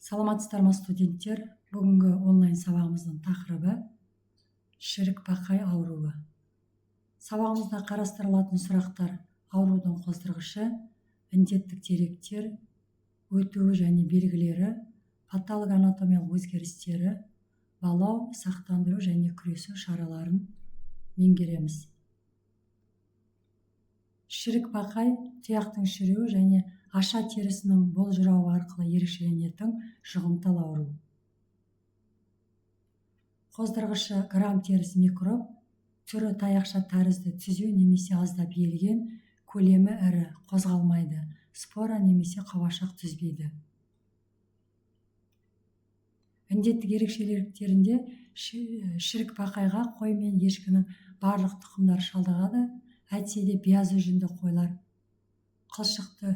Саламатсыздар ма студенттер? Бүгінгі онлайн сабағымыздың тақырыбы шірік-бақай ауруы. Сабағымызда қарастырылатын сұрақтар: аурудың қоздырғышы, індеттік деректер, өтуі және белгілері, патологоанатомиялық өзгерістері, балау, сақтандыру және күресу шараларын меңгереміз. Шірік-бақай тұяқтың шіруі және аша терісінің болжырауы арқылы ерекшеленетін жұғымтал ауру. Қоздырғышы грамм теріс микроб, түрі таяқша тәрізді, түзу немесе аздап иілген, көлемі ірі, қозғалмайды, спора немесе қауашақ түзбейді. Індеттік ерекшеліктерінде шірік-бақайға қой мен ешкінің барлық тұқымдары шалдығады, әйтсе де биязы жүнді қойлар қылшықты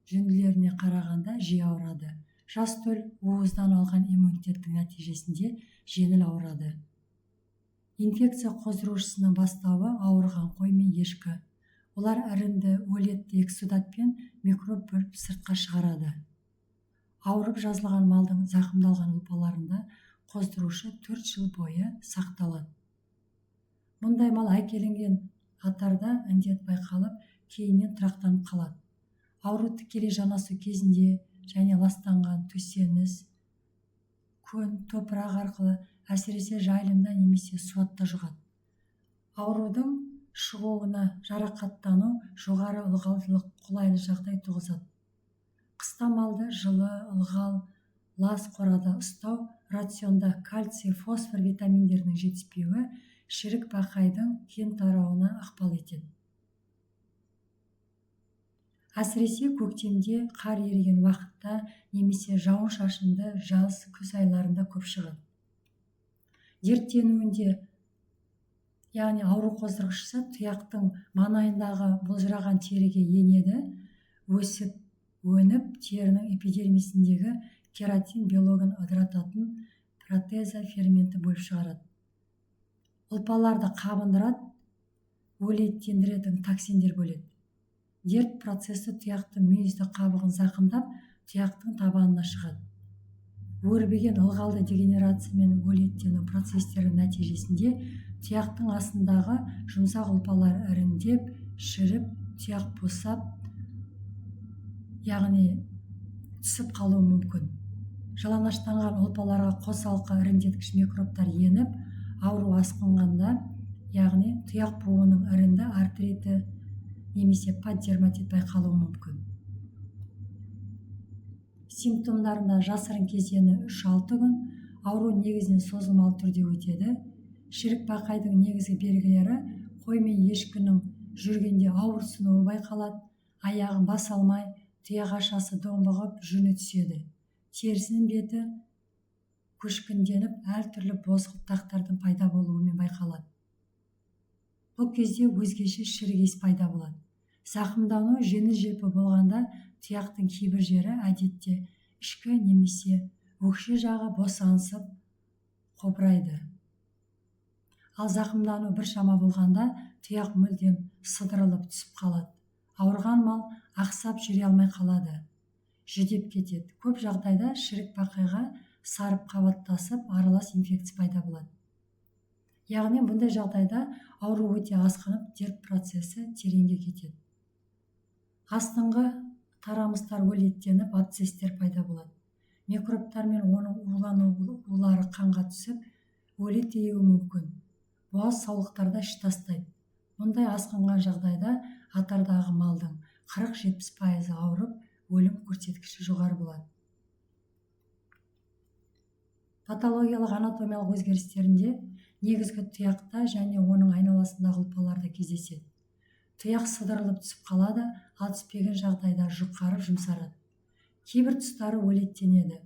жүнділеріне қарағанда жиі ауырады. Жас төл уыздан алған иммунитеттің нәтижесінде жеңіл ауырады. Инфекция қоздырушысының бастауы ауырған қой мен ешкі. Олар іріңді, өлетті эксудатпен микроб бөліп сыртқа шығарады. Ауырып жазылған малдың зақымдалған ұлпаларында қоздырушы 4 жыл бойы сақталады. Мұндай мал әкелінген қатарда індет байқалып, кейіннен тұрақтанып қалады. Ауру тікелей жанасу кезінде және ластанған төсеніс, көн, топырақ арқылы, әсіресе жайылымда немесе суатта жұғады. Аурудың шығуына жарақаттану жоғары ылғалдылық қолайлы жағдай туғызады. Қыста малды жылы, ылғал, лас қорада ұстау, рационда кальций, фосфор витаминдерінің жетіспеуі шірік-бақайдың кең тарауына ықпал етеді. Әсіресе көктемде қар еріген уақытта немесе жауын-шашынды жаз, күз айларында көп шығады. Дерттенуінде, яғни ауру қоздырғышысы тұяқтың маңайындағы болжыраған теріге енеді, өсіп, өніп, терінің эпидермисіндегі кератин белогын ыдырататын протеза ферменті бөліп шығарады. Ұлпаларды қабындырады, өлеттендіретін токсиндер бөледі. Дерт процесі тұяқтың мүйізді қабығын зақымдап, тұяқтың табанына шығады. Өрбіген ылғалды дегенерация мен өлеттену процестері нәтижесінде тұяқтың астындағы жұмсақ ұлпалар іріңдеп, шіріп, тұяқ босап, яғни түсіп қалуы мүмкін. Жалаңаштанған ұлпаларға қосалқы іріңдеткіш микробтар еніп, ауру асқынғанда, яғни тұяқ буының іріңді артриті немесе поддерматит байқалуы мүмкін. Симптомдарында жасырын кезеңі 3-6 күн, ауру негізінен созылмалы түрде өтеді. Шірік-бақайдың негізгі белгілері: қой мен ешкінің жүргенде ауырсынуы байқалады, аяғын баса алмай, тұяқ ашасы домбығып, жүні түседі. Терісінің беті көшкінденіп, әртүрлі бозғылт дақтардың пайда болуымен байқалады. Бұл кезде өзгеше шірік иіс пайда болады. Зақымдану жеңіл-желпі болғанда тұяқтың кейбір жері әдетте ішкі немесе өкше жағы босаңсып қобырайды. Ал зақымдану біршама болғанда тұяқ мүлдем сыдырылып түсіп қалады. Ауырған мал ақсап жүре алмай қалады, жүдеп кетеді. Көп жағдайда шірік-бақайға сарып қабаттасып, аралас инфекция пайда болады. Яғни бұндай жағдайда ауру өте асқынып, дерт процесі тереңге кетеді. Астыңғы тарамыстар өлеттеніп, абсцесстер пайда болады. Микробтар мен оның уланулары қанға түсіп, өлі тиюі мүмкін. Буаз саулықтарда іш тастайды. Мұндай асқынған жағдайда қатардағы малдың 40-70% ауырып, өлім көрсеткіші жоғары болады. Патологиялық анатомиялық өзгерістерінде негізгі тұяқта және оның айналасындағы ұлпаларда кездеседі. Тұяқ сыдырылып түсіп қалады, ал түспеген жағдайда жұқарып жұмсарады. Кейбір тұстары өлеттенеді.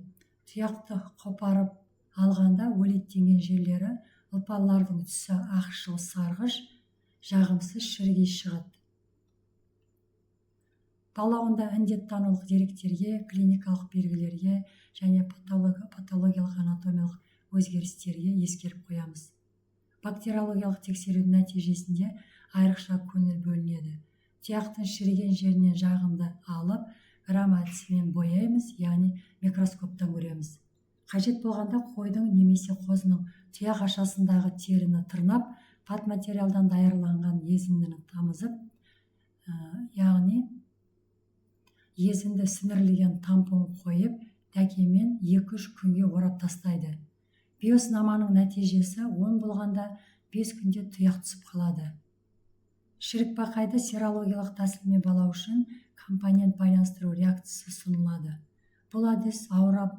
Тұяқты қопарып алғанда өлеттенген жерлері ұлпалардың түсі ақшыл сарғыш, жағымсыз шірік иіс шығады. Балауында індеттанулық деректерге, клиникалық белгілерге және патологиялық анатомиялық өзгерістерге ескеріп қоямыз. Бактериологиялық тексерудің нәтижесінде айрықша көңіл бөлінеді. Тұяқтың шіріген жерінен жағынды алып, грамм әдісімен бояймыз, яғни микроскоптан көреміз. Қажет болғанда қойдың немесе қозының тұяқ ашасындағы теріні тырнап, патматериалдан даярланған езіндіні тамызып, яғни езінді сіңірілген тампон қойып, дәкемен 2-3 күнге орап тастайды. Биосынаманың нәтижесі 10 болғанда 5 күнде тұяқ түсіп қалады. Шірікбақайды серологиялық тәсілмен балау үшін компонент байланыстыру реакциясы ұсынылады. Бұл әдіс ауырап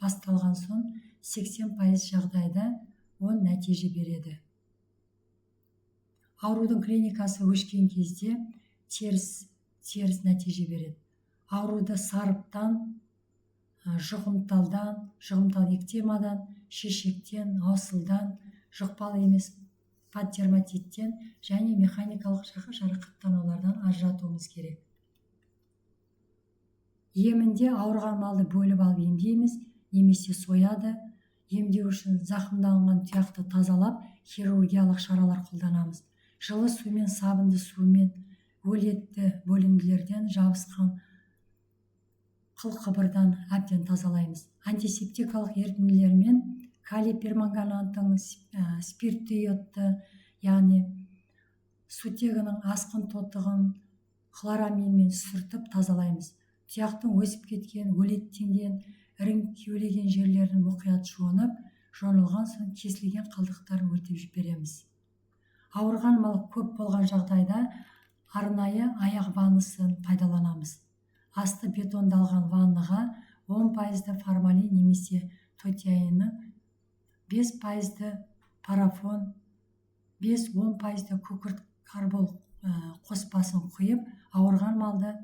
басталған соң 80% жағдайда оң нәтиже береді. Аурудың клиникасы өшкен кезде теріс нәтиже береді. Ауруды сарыптан, жұғымтал эктемадан, шешектен, аусылдан, жұқпалы емес поддерматиттен және механикалық жарақаттанулардан ажыратуымыз керек. Емінде ауырған малды бөліп алып емдейміз, немесе сояды. Емдеу үшін зақымданған тұяқты тазалап, хирургиялық шаралар қолданамыз. Жылы сумен, сабынды сумен өлетті бөлінділерден жабысқан қылқыбырдан әбден тазалаймыз. Антисептикалық ерітінділермен калий перманганатын, спиртті йодты, яғни сутегінің асқын тотығын хлораминмен сүртіп тазалаймыз. Тұяқтың өсіп кеткен, өлеттенген, ірің кеулеген жерлерін мұқият жуынып, жонылған соң кесілген қалдықтарын өртеп жібереміз. Ауырған мал көп болған жағдайда арнайы аяқ ваннасын пайдаланамыз. Асты бетондалған ваннаға 10% формалин немесе тотиаинның 5% парафон, 5-10% күкірт карбол қоспасын құйып, ауырған малды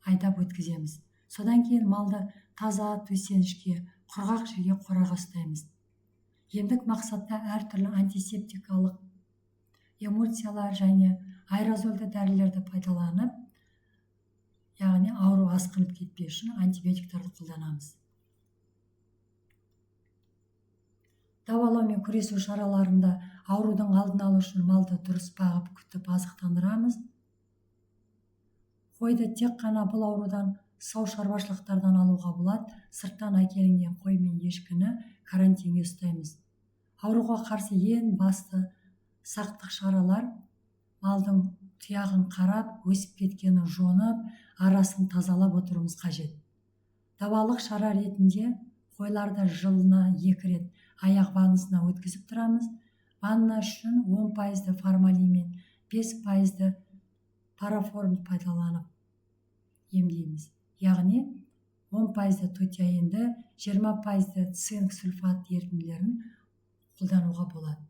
айдап өткіземіз. Содан кейін малды таза төсенішке, құрғақ жерге қораға ұстаймыз. Емдік мақсатта әртүрлі антисептикалық эмульсиялар және аэрозольді дәрілерді пайдаланып, яғни ауру асқынып кетпес үшін антибиотиктарды қолданамыз. Дауалаумен күресу шараларында аурудың алдын алу үшін малды дұрыс бағып, күтіп азықтандырамыз. Қойды тек қана бұл аурудан сау шаруашылықтардан алуға болады. Сырттан әкелінген қой мен ешкіні карантинге ұстаймыз. Ауруға қарсы ең басты сақтық шаралар малдың тұяғын қарап, өсіп кеткенін жонып, арасын тазалап отыруымыз қажет. Давалық шара ретінде қойларды жылына 2 рет аяқ ваннасына өткізіп тұрамыз. Ванна үшін 10% формалин мен 5% параформ пайдаланып емдейміз. Яғни 10% тотиаинді, 20% цинк сульфат ерітінділерін қолдануға болады.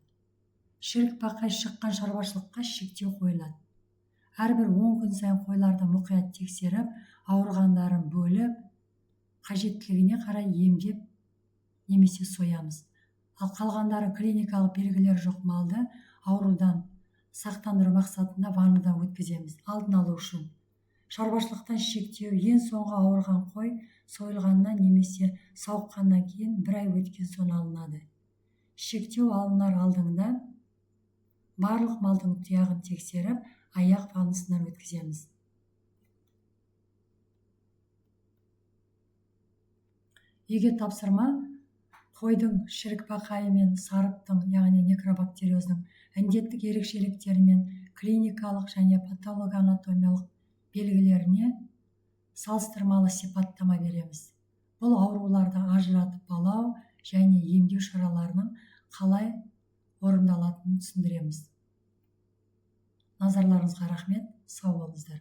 Шірікбақай шыққан шаруашылыққа шектеу қойылады. Әрбір 10 күн сайын қойларды мұқият тексеріп, ауырғандарын бөліп, қажеттілігіне қарай емдеп немесе соямыз. Ал қалғандары клиникалық белгілер жоқ малды аурудан сақтандыру мақсатында ваннадан өткіземіз. Алдын алу үшін шаруашылықтан шектеу ең соңғы ауырған қой сойылғаннан немесе сауыққаннан кейін 1 ай өткен соң алынады. Шектеу алынар алдында барлық малдың тұяғын тексеріп, аяқ ваннасынан өткіземіз. Үйге тапсырма: қойдың шірікбақайы мен сарыптың, яғни некробактериозның індеттік ерекшеліктері мен клиникалық және патологоанатомиялық белгілеріне салыстырмалы сипаттама береміз. Бұл ауруларды ажыратып балау және емдеу шараларының қалай орындалатынын түсіндіреміз. Назарларыңызға рахмет, сау болыңыздар.